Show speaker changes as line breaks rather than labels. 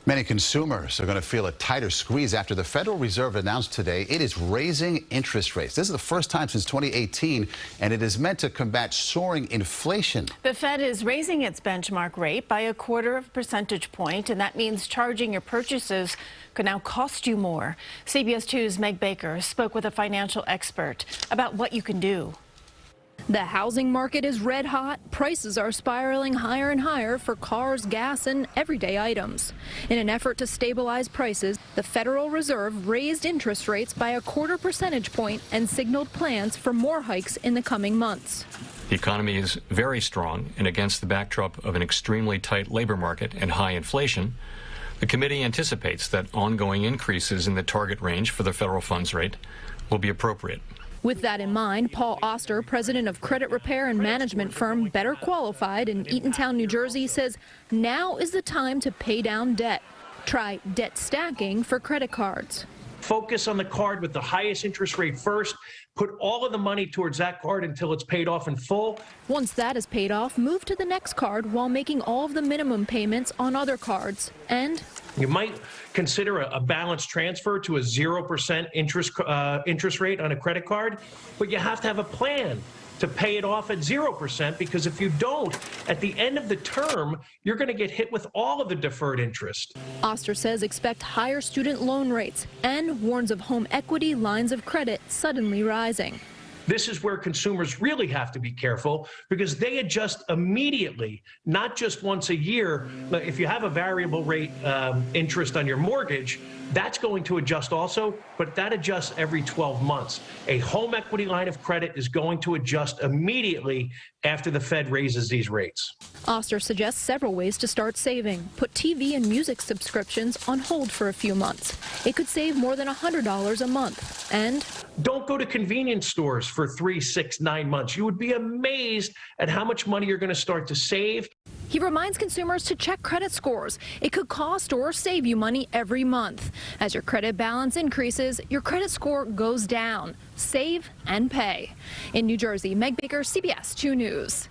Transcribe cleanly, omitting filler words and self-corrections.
Many consumers are going to feel a tighter squeeze after the Federal Reserve announced today it is raising interest rates. This is the first time since 2018, and it is meant to combat soaring inflation.
The Fed is raising its benchmark rate by a quarter of a percentage point, and that means charging your purchases could now cost you more. CBS 2's Meg Baker spoke with a financial expert about what you can do.
The housing market is red hot. Prices are spiraling higher and higher for cars, gas, and everyday items. In an effort to stabilize prices, the Federal Reserve raised interest rates by a quarter percentage point and signaled plans for more hikes in the coming months.
The economy is very strong, and against the backdrop of an extremely tight labor market and high inflation, the committee anticipates that ongoing increases in the target range for the federal funds rate will be appropriate.
With that in mind, Paul Oster, president of credit repair and management firm Better Qualified in Eatontown, New Jersey, says now is the time to pay down debt. Try debt stacking for credit cards.
Focus on the card with the highest interest rate first. Put all of the money towards that card until it's paid off in full.
Once that is paid off, move to the next card while making all of the minimum payments on other cards. And
you might consider a balance transfer to a 0% interest rate on a credit card, but you have to have a plan to pay it off at 0%, because if you don't, at the end of the term, you're going to get hit with all of the deferred interest.
Oster says expect higher student loan rates and warns of home equity lines of credit suddenly rising.
This is where consumers really have to be careful, because they adjust immediately, not just once a year. If you have a variable rate interest on your mortgage, that's going to adjust also, but that adjusts every 12 months. A home equity line of credit is going to adjust immediately after the Fed raises these rates.
Oster suggests several ways to start saving. Put TV and music subscriptions on hold for a few months. It could save more than $100 a month. And
don't go to convenience stores for 3, 6, 9 months. You would be amazed at how much money you're going to start to save.
He reminds consumers to check credit scores. It could cost or save you money every month. As your credit balance increases, your credit score goes down. Save and pay. In New Jersey, Meg Baker, CBS 2 News.